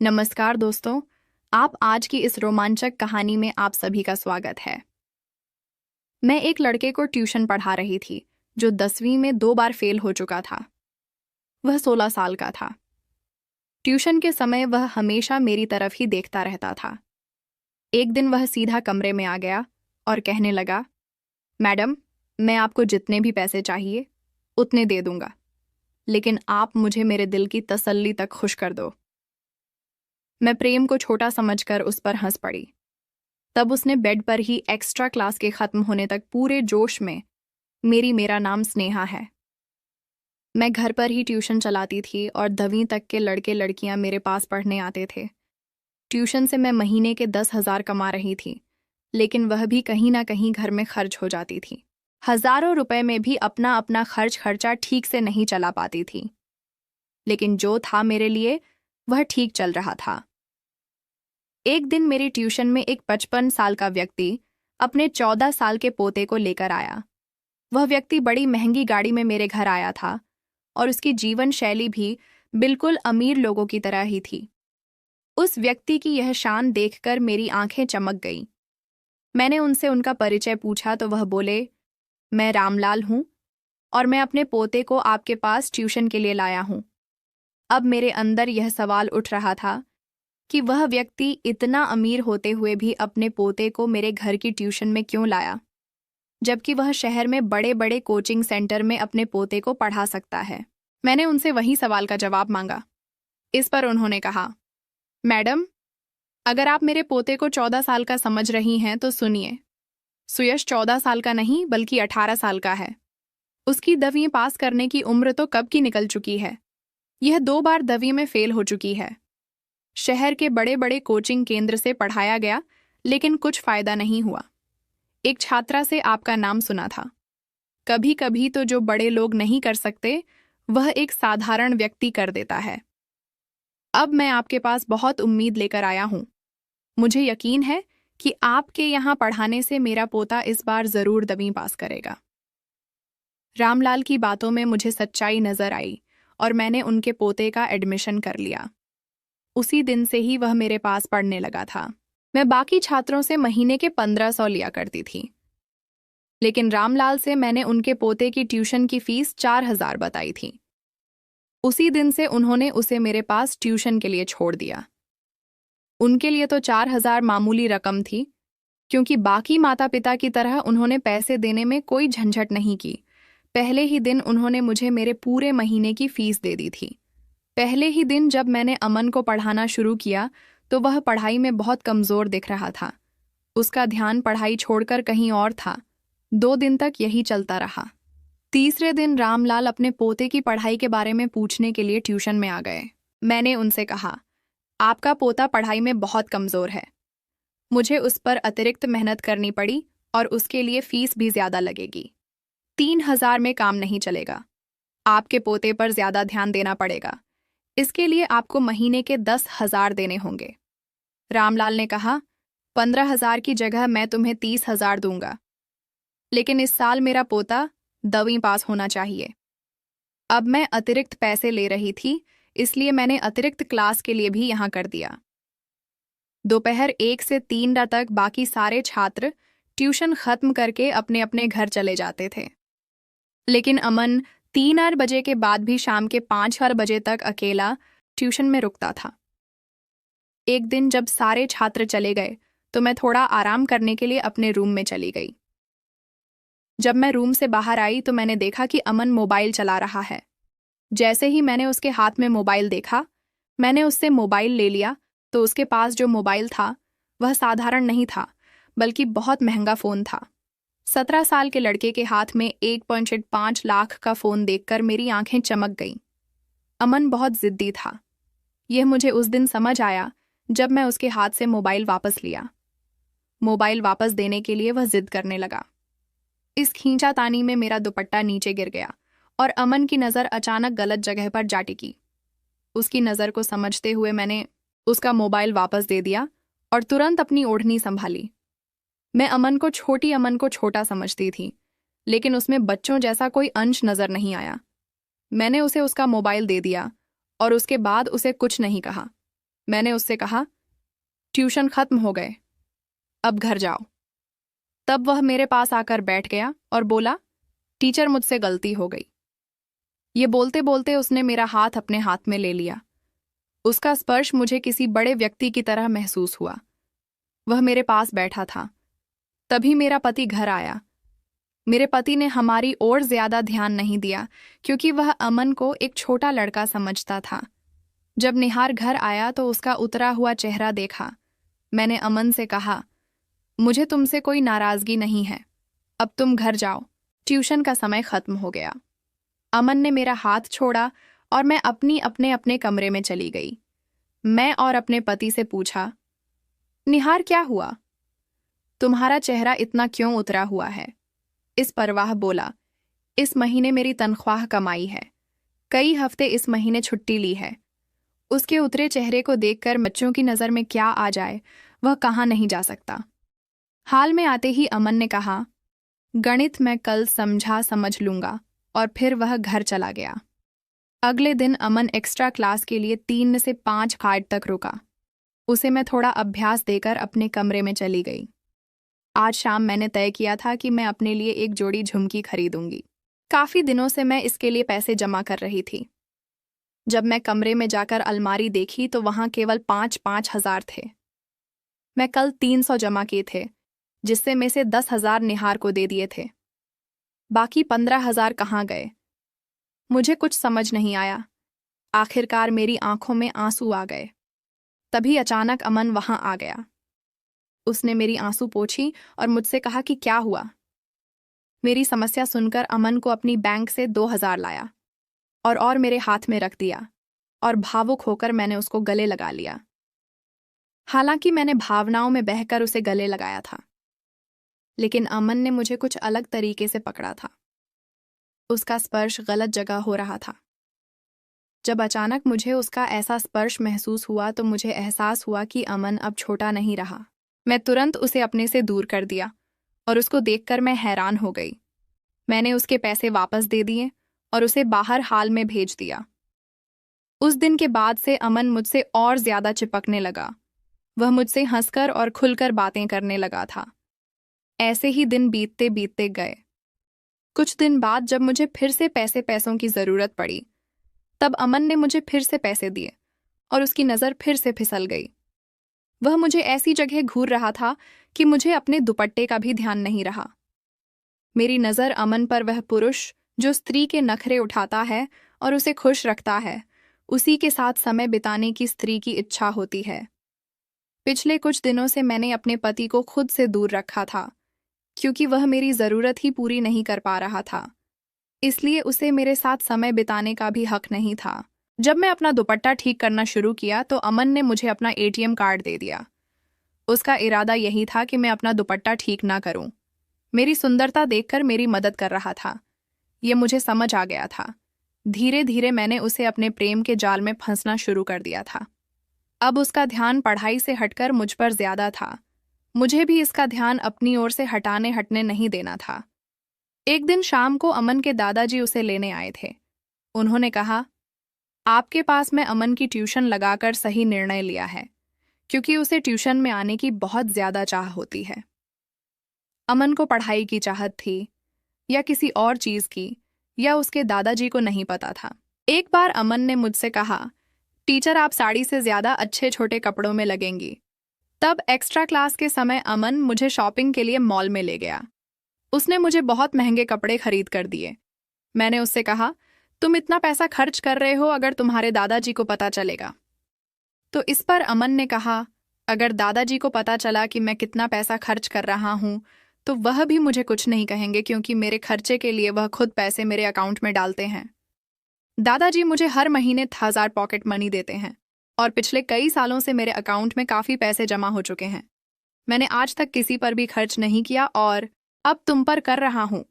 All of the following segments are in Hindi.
नमस्कार दोस्तों, आप आज की इस रोमांचक कहानी में आप सभी का स्वागत है। मैं एक लड़के को ट्यूशन पढ़ा रही थी जो 10वीं में 2 बार फेल हो चुका था। वह 16 साल का था। ट्यूशन के समय वह हमेशा मेरी तरफ ही देखता रहता था। एक दिन वह सीधा कमरे में आ गया और कहने लगा, मैडम, मैं आपको जितने भी पैसे चाहिए उतने दे दूंगा, लेकिन आप मुझे मेरे दिल की तसल्ली तक खुश कर दो। मैं प्रेम को छोटा समझकर उस पर हंस पड़ी। तब उसने बेड पर ही एक्स्ट्रा क्लास के खत्म होने तक पूरे जोश में मेरा नाम स्नेहा है। मैं घर पर ही ट्यूशन चलाती थी और 10वीं तक के लड़के लड़कियां मेरे पास पढ़ने आते थे। ट्यूशन से मैं महीने के 10,000 कमा रही थी, लेकिन वह भी कहीं ना कहीं घर में खर्च हो जाती थी। हजारों रुपए में भी अपना अपना खर्चा ठीक से नहीं चला पाती थी, लेकिन जो था मेरे लिए वह ठीक चल रहा था। एक दिन मेरी ट्यूशन में एक 55 साल का व्यक्ति अपने 14 साल के पोते को लेकर आया। वह व्यक्ति बड़ी महंगी गाड़ी में मेरे घर आया था और उसकी जीवन शैली भी बिल्कुल अमीर लोगों की तरह ही थी। उस व्यक्ति की यह शान देखकर मेरी आंखें चमक गईं। मैंने उनसे उनका परिचय पूछा तो वह बोले, मैं रामलाल हूं और मैं अपने पोते को आपके पास ट्यूशन के लिए लाया हूं। अब मेरे अंदर यह सवाल उठ रहा था कि वह व्यक्ति इतना अमीर होते हुए भी अपने पोते को मेरे घर की ट्यूशन में क्यों लाया, जबकि वह शहर में बड़े बड़े कोचिंग सेंटर में अपने पोते को पढ़ा सकता है। मैंने उनसे वही सवाल का जवाब मांगा। इस पर उन्होंने कहा, मैडम, अगर आप मेरे पोते को 14 साल का समझ रही हैं तो सुनिए। सुयश 14 साल का नहीं बल्कि 18 साल का है। उसकी 10वीं पास करने की उम्र तो कब की निकल चुकी है। यह 2 बार 10वीं में फेल हो चुकी है। शहर के बड़े बड़े कोचिंग केंद्र से पढ़ाया गया, लेकिन कुछ फायदा नहीं हुआ। एक छात्रा से आपका नाम सुना था। कभी कभी तो जो बड़े लोग नहीं कर सकते वह एक साधारण व्यक्ति कर देता है। अब मैं आपके पास बहुत उम्मीद लेकर आया हूं। मुझे यकीन है कि आपके यहाँ पढ़ाने से मेरा पोता इस बार जरूर 10वीं पास करेगा। रामलाल की बातों में मुझे सच्चाई नजर आई और मैंने उनके पोते का एडमिशन कर लिया। उसी दिन से ही वह मेरे पास पढ़ने लगा था। मैं बाकी छात्रों से महीने के 1500 लिया करती थी, लेकिन रामलाल से मैंने उनके पोते की ट्यूशन की फीस 4000 बताई थी। उसी दिन से उन्होंने उसे मेरे पास ट्यूशन के लिए छोड़ दिया। उनके लिए तो 4000 मामूली रकम थी, क्योंकि बाकी माता पिता की तरह उन्होंने पैसे देने में कोई झंझट नहीं की। पहले ही दिन उन्होंने मुझे मेरे पूरे महीने की फीस दे दी थी। पहले ही दिन जब मैंने अमन को पढ़ाना शुरू किया तो वह पढ़ाई में बहुत कमजोर दिख रहा था। उसका ध्यान पढ़ाई छोड़कर कहीं और था। 2 दिन तक यही चलता रहा। तीसरे दिन रामलाल अपने पोते की पढ़ाई के बारे में पूछने के लिए ट्यूशन में आ गए। मैंने उनसे कहा, आपका पोता पढ़ाई में बहुत कमजोर है। मुझे उस पर अतिरिक्त मेहनत करनी पड़ी और उसके लिए फीस भी ज्यादा लगेगी। 3000 में काम नहीं चलेगा। आपके पोते पर ज्यादा ध्यान देना पड़ेगा। इसके लिए आपको महीने के 10,000 देने होंगे। रामलाल ने कहा, 15,000 की जगह मैं तुम्हें 30,000 दूंगा, लेकिन इस साल मेरा पोता 10वीं पास होना चाहिए। अब मैं अतिरिक्त पैसे ले रही थी, इसलिए मैंने अतिरिक्त क्लास के लिए भी यहाँ कर दिया। दोपहर 1 से 3 तक बाकी सारे छात्र ट्यूशन खत्म करके अपने अपने घर चले जाते थे, लेकिन अमन 3 बजे के बाद भी शाम के 5 बजे तक अकेला ट्यूशन में रुकता था। एक दिन जब सारे छात्र चले गए तो मैं थोड़ा आराम करने के लिए अपने रूम में चली गई। जब मैं रूम से बाहर आई तो मैंने देखा कि अमन मोबाइल चला रहा है। जैसे ही मैंने उसके हाथ में मोबाइल देखा, मैंने उससे मोबाइल ले लिया तो उसके पास जो मोबाइल था वह साधारण नहीं था, बल्कि बहुत महंगा फ़ोन था। 17 साल के लड़के के हाथ में 1.5 लाख का फ़ोन देखकर मेरी आंखें चमक गईं। अमन बहुत जिद्दी था। यह मुझे उस दिन समझ आया जब मैं उसके हाथ से मोबाइल वापस लिया। मोबाइल वापस देने के लिए वह जिद करने लगा। इस खींचातानी में मेरा दुपट्टा नीचे गिर गया और अमन की नज़र अचानक गलत जगह पर जा टिकी। उसकी नज़र को समझते हुए मैंने उसका मोबाइल वापस दे दिया और तुरंत अपनी ओढ़नी संभाली। मैं अमन को छोटा समझती थी, लेकिन उसमें बच्चों जैसा कोई अंश नजर नहीं आया। मैंने उसे उसका मोबाइल दे दिया और उसके बाद उसे कुछ नहीं कहा। मैंने उससे कहा, ट्यूशन खत्म हो गए, अब घर जाओ। तब वह मेरे पास आकर बैठ गया और बोला, टीचर मुझसे गलती हो गई। ये बोलते बोलते उसने मेरा हाथ अपने हाथ में ले लिया। उसका स्पर्श मुझे किसी बड़े व्यक्ति की तरह महसूस हुआ। वह मेरे पास बैठा था। तभी मेरा पति घर आया। मेरे पति ने हमारी ओर ज्यादा ध्यान नहीं दिया क्योंकि वह अमन को एक छोटा लड़का समझता था। जब निहार घर आया तो उसका उतरा हुआ चेहरा देखा। मैंने अमन से कहा, मुझे तुमसे कोई नाराजगी नहीं है, अब तुम घर जाओ, ट्यूशन का समय खत्म हो गया। अमन ने मेरा हाथ छोड़ा और मैं अपने अपने कमरे में चली गई। मैं और अपने पति से पूछा, निहार क्या हुआ? तुम्हारा चेहरा इतना क्यों उतरा हुआ है? इस परवाह बोला, इस महीने मेरी तनख्वाह कमाई है, कई हफ्ते इस महीने छुट्टी ली है। उसके उतरे चेहरे को देखकर बच्चों की नज़र में क्या आ जाए वह कहाँ नहीं जा सकता। हाल में आते ही अमन ने कहा, गणित मैं कल समझ लूंगा, और फिर वह घर चला गया। अगले दिन अमन एक्स्ट्रा क्लास के लिए 3 से 5 घाट तक रुका। उसे मैं थोड़ा अभ्यास देकर अपने कमरे में चली गई। आज शाम मैंने तय किया था कि मैं अपने लिए एक जोड़ी झुमकी खरीदूंगी। काफी दिनों से मैं इसके लिए पैसे जमा कर रही थी। जब मैं कमरे में जाकर अलमारी देखी तो वहां केवल 5-5 हजार थे। मैं कल 300 जमा किए थे, जिससे में से 10,000 निहार को दे दिए थे। बाकी 15,000 कहाँ गए? मुझे कुछ समझ नहीं आया। आखिरकार मेरी आंखों में आंसू आ गए। तभी अचानक अमन वहां आ गया। उसने मेरी आंसू पोंछी और मुझसे कहा कि क्या हुआ। मेरी समस्या सुनकर अमन को अपनी बैंक से 2,000 लाया और मेरे हाथ में रख दिया, और भावुक होकर मैंने उसको गले लगा लिया। हालांकि मैंने भावनाओं में बहकर उसे गले लगाया था, लेकिन अमन ने मुझे कुछ अलग तरीके से पकड़ा था। उसका स्पर्श गलत जगह हो रहा था। जब अचानक मुझे उसका ऐसा स्पर्श महसूस हुआ तो मुझे एहसास हुआ कि अमन अब छोटा नहीं रहा। मैं तुरंत उसे अपने से दूर कर दिया और उसको देखकर मैं हैरान हो गई। मैंने उसके पैसे वापस दे दिए और उसे बाहर हाल में भेज दिया। उस दिन के बाद से अमन मुझसे और ज्यादा चिपकने लगा। वह मुझसे हंसकर और खुलकर बातें करने लगा था। ऐसे ही दिन बीतते बीतते गए। कुछ दिन बाद जब मुझे फिर से पैसों की जरूरत पड़ी, तब अमन ने मुझे फिर से पैसे दिए और उसकी नज़र फिर से फिसल गई। वह मुझे ऐसी जगह घूर रहा था कि मुझे अपने दुपट्टे का भी ध्यान नहीं रहा। मेरी नज़र अमन पर वह पुरुष जो स्त्री के नखरे उठाता है और उसे खुश रखता है, उसी के साथ समय बिताने की स्त्री की इच्छा होती है। पिछले कुछ दिनों से मैंने अपने पति को खुद से दूर रखा था, क्योंकि वह मेरी ज़रूरत ही पूरी नहीं कर पा रहा था। इसलिए उसे मेरे साथ समय बिताने का भी हक नहीं था। जब मैं अपना दुपट्टा ठीक करना शुरू किया तो अमन ने मुझे अपना एटीएम कार्ड दे दिया। उसका इरादा यही था कि मैं अपना दुपट्टा ठीक ना करूं। मेरी सुंदरता देखकर मेरी मदद कर रहा था। ये मुझे समझ आ गया था। धीरे धीरे मैंने उसे अपने प्रेम के जाल में फंसना शुरू कर दिया था। अब उसका ध्यान पढ़ाई से हटकर मुझ पर ज्यादा था। मुझे भी इसका ध्यान अपनी ओर से हटने नहीं देना था। एक दिन शाम को अमन के दादाजी उसे लेने आए थे। उन्होंने कहा, आपके पास मैं अमन की ट्यूशन लगाकर सही निर्णय लिया है, क्योंकि उसे ट्यूशन में आने की बहुत ज्यादा चाह होती है। अमन को पढ़ाई की चाहत थी या किसी और चीज की, या उसके दादाजी को नहीं पता था। एक बार अमन ने मुझसे कहा, टीचर आप साड़ी से ज्यादा अच्छे छोटे कपड़ों में लगेंगी। तब एक्स्ट्रा क्लास के समय अमन मुझे शॉपिंग के लिए मॉल में ले गया। उसने मुझे बहुत महंगे कपड़े खरीद कर दिए। मैंने उससे कहा, तुम इतना पैसा खर्च कर रहे हो, अगर तुम्हारे दादाजी को पता चलेगा। तो इस पर अमन ने कहा, अगर दादाजी को पता चला कि मैं कितना पैसा खर्च कर रहा हूं तो वह भी मुझे कुछ नहीं कहेंगे, क्योंकि मेरे खर्चे के लिए वह खुद पैसे मेरे अकाउंट में डालते हैं। दादाजी मुझे हर महीने 1,000 पॉकेट मनी देते हैं और पिछले कई सालों से मेरे अकाउंट में काफी पैसे जमा हो चुके हैं। मैंने आज तक किसी पर भी खर्च नहीं किया और अब तुम पर कर रहा हूं।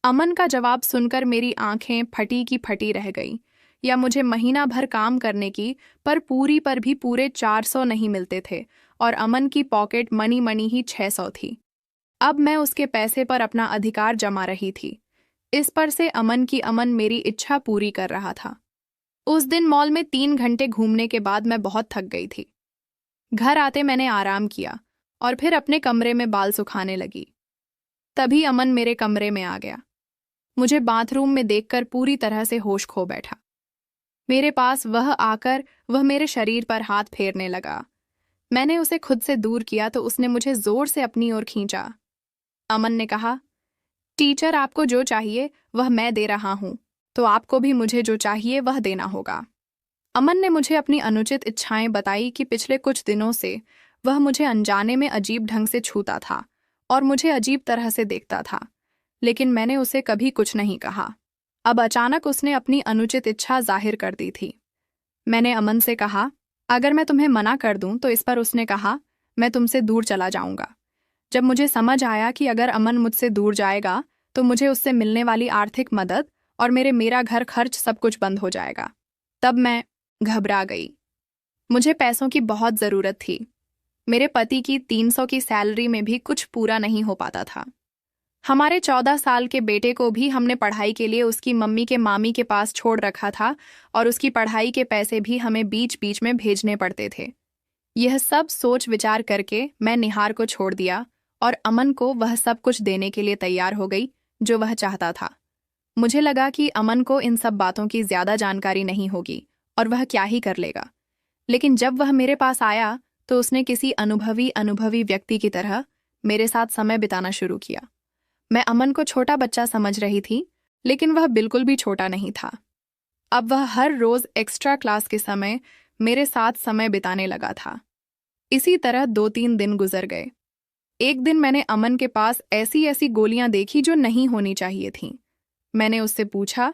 अमन का जवाब सुनकर मेरी आंखें फटी की फटी रह गई। या मुझे महीना भर काम करने की पर भी पूरे 400 नहीं मिलते थे और अमन की पॉकेट मनी ही 600 थी। अब मैं उसके पैसे पर अपना अधिकार जमा रही थी। इस पर से अमन मेरी इच्छा पूरी कर रहा था। उस दिन मॉल में 3 घंटे घूमने के बाद मैं बहुत थक गई थी। घर आते मैंने आराम किया और फिर अपने कमरे में बाल सुखाने लगी। तभी अमन मेरे कमरे में आ गया। मुझे बाथरूम में देखकर पूरी तरह से होश खो बैठा। मेरे पास वह आकर वह मेरे शरीर पर हाथ फेरने लगा। मैंने उसे खुद से दूर किया तो उसने मुझे जोर से अपनी ओर खींचा। अमन ने कहा, टीचर, आपको जो चाहिए वह मैं दे रहा हूं, तो आपको भी मुझे जो चाहिए वह देना होगा। अमन ने मुझे अपनी अनुचित इच्छाएं बताई कि पिछले कुछ दिनों से वह मुझे अनजाने में अजीब ढंग से छूता था और मुझे अजीब तरह से देखता था, लेकिन मैंने उसे कभी कुछ नहीं कहा। अब अचानक उसने अपनी अनुचित इच्छा जाहिर कर दी थी। मैंने अमन से कहा, अगर मैं तुम्हें मना कर दूं तो इस पर उसने कहा, मैं तुमसे दूर चला जाऊंगा। जब मुझे समझ आया कि अगर अमन मुझसे दूर जाएगा तो मुझे उससे मिलने वाली आर्थिक मदद और मेरा घर खर्च सब कुछ बंद हो जाएगा, तब मैं घबरा गई। मुझे पैसों की बहुत ज़रूरत थी। मेरे पति की 300 की सैलरी में भी कुछ पूरा नहीं हो पाता था। हमारे 14 साल के बेटे को भी हमने पढ़ाई के लिए उसकी मम्मी के मामी के पास छोड़ रखा था और उसकी पढ़ाई के पैसे भी हमें बीच बीच में भेजने पड़ते थे। यह सब सोच विचार करके मैं निहार को छोड़ दिया और अमन को वह सब कुछ देने के लिए तैयार हो गई जो वह चाहता था। मुझे लगा कि अमन को इन सब बातों की ज़्यादा जानकारी नहीं होगी और वह क्या ही कर लेगा, लेकिन जब वह मेरे पास आया तो उसने किसी अनुभवी व्यक्ति की तरह मेरे साथ समय बिताना शुरू किया। मैं अमन को छोटा बच्चा समझ रही थी, लेकिन वह बिल्कुल भी छोटा नहीं था। अब वह हर रोज एक्स्ट्रा क्लास के समय मेरे साथ समय बिताने लगा था। इसी तरह 2-3 दिन गुजर गए। एक दिन मैंने अमन के पास ऐसी ऐसी गोलियां देखी जो नहीं होनी चाहिए थीं। मैंने उससे पूछा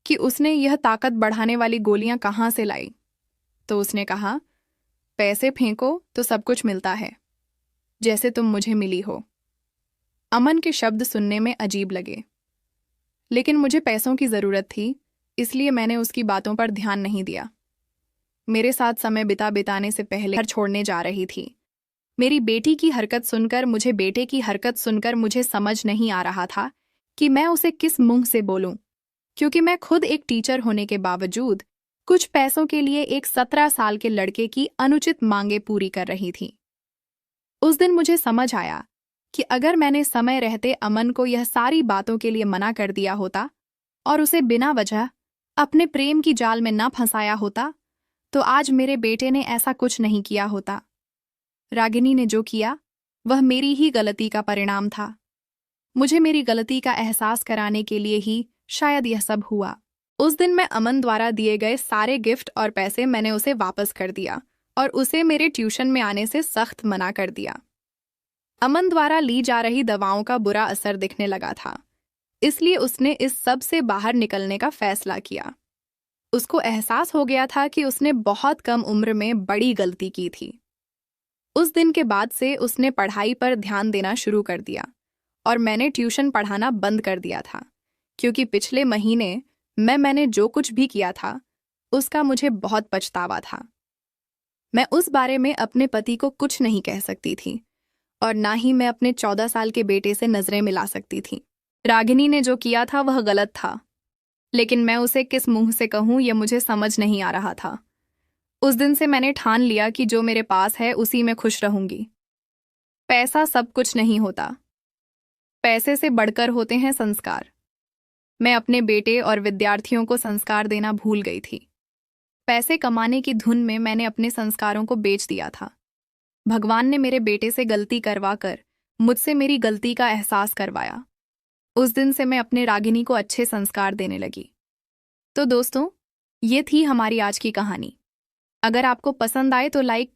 कि उसने यह ताकत बढ़ाने वाली गोलियां कहाँ से लाई, तो उसने कहा, पैसे फेंको तो सब कुछ मिलता है, जैसे तुम मुझे मिली हो। अमन के शब्द सुनने में अजीब लगे, लेकिन मुझे पैसों की ज़रूरत थी, इसलिए मैंने उसकी बातों पर ध्यान नहीं दिया। मेरे साथ समय बिताने से पहले घर छोड़ने जा रही थी। मेरी बेटी की हरकत सुनकर मुझे समझ नहीं आ रहा था कि मैं उसे किस मुंह से बोलूं, क्योंकि मैं खुद एक टीचर होने के बावजूद कुछ पैसों के लिए एक 17 साल के लड़के की अनुचित मांगे पूरी कर रही थी। उस दिन मुझे समझ आया कि अगर मैंने समय रहते अमन को यह सारी बातों के लिए मना कर दिया होता और उसे बिना वजह अपने प्रेम की जाल में न फंसाया होता, तो आज मेरे बेटे ने ऐसा कुछ नहीं किया होता। रागिनी ने जो किया वह मेरी ही गलती का परिणाम था। मुझे मेरी गलती का एहसास कराने के लिए ही शायद यह सब हुआ। उस दिन मैं अमन द्वारा दिए गए सारे गिफ्ट और पैसे मैंने उसे वापस कर दिया और उसे मेरे ट्यूशन में आने से सख्त मना कर दिया। अमन द्वारा ली जा रही दवाओं का बुरा असर दिखने लगा था, इसलिए उसने इस सब से बाहर निकलने का फैसला किया। उसको एहसास हो गया था कि उसने बहुत कम उम्र में बड़ी गलती की थी। उस दिन के बाद से उसने पढ़ाई पर ध्यान देना शुरू कर दिया और मैंने ट्यूशन पढ़ाना बंद कर दिया था, क्योंकि पिछले महीने मैंने जो कुछ भी किया था उसका मुझे बहुत पछतावा था। मैं उस बारे में अपने पति को कुछ नहीं कह सकती थी और ना ही मैं अपने 14 साल के बेटे से नजरें मिला सकती थी। रागिनी ने जो किया था वह गलत था, लेकिन मैं उसे किस मुंह से कहूं यह मुझे समझ नहीं आ रहा था। उस दिन से मैंने ठान लिया कि जो मेरे पास है उसी में खुश रहूंगी। पैसा सब कुछ नहीं होता, पैसे से बढ़कर होते हैं संस्कार। मैं अपने बेटे और विद्यार्थियों को संस्कार देना भूल गई थी। पैसे कमाने की धुन में मैंने अपने संस्कारों को बेच दिया था। भगवान ने मेरे बेटे से गलती करवाकर मुझसे मेरी गलती का एहसास करवाया। उस दिन से मैं अपने रागिनी को अच्छे संस्कार देने लगी। तो दोस्तों, ये थी हमारी आज की कहानी। अगर आपको पसंद आए तो लाइक,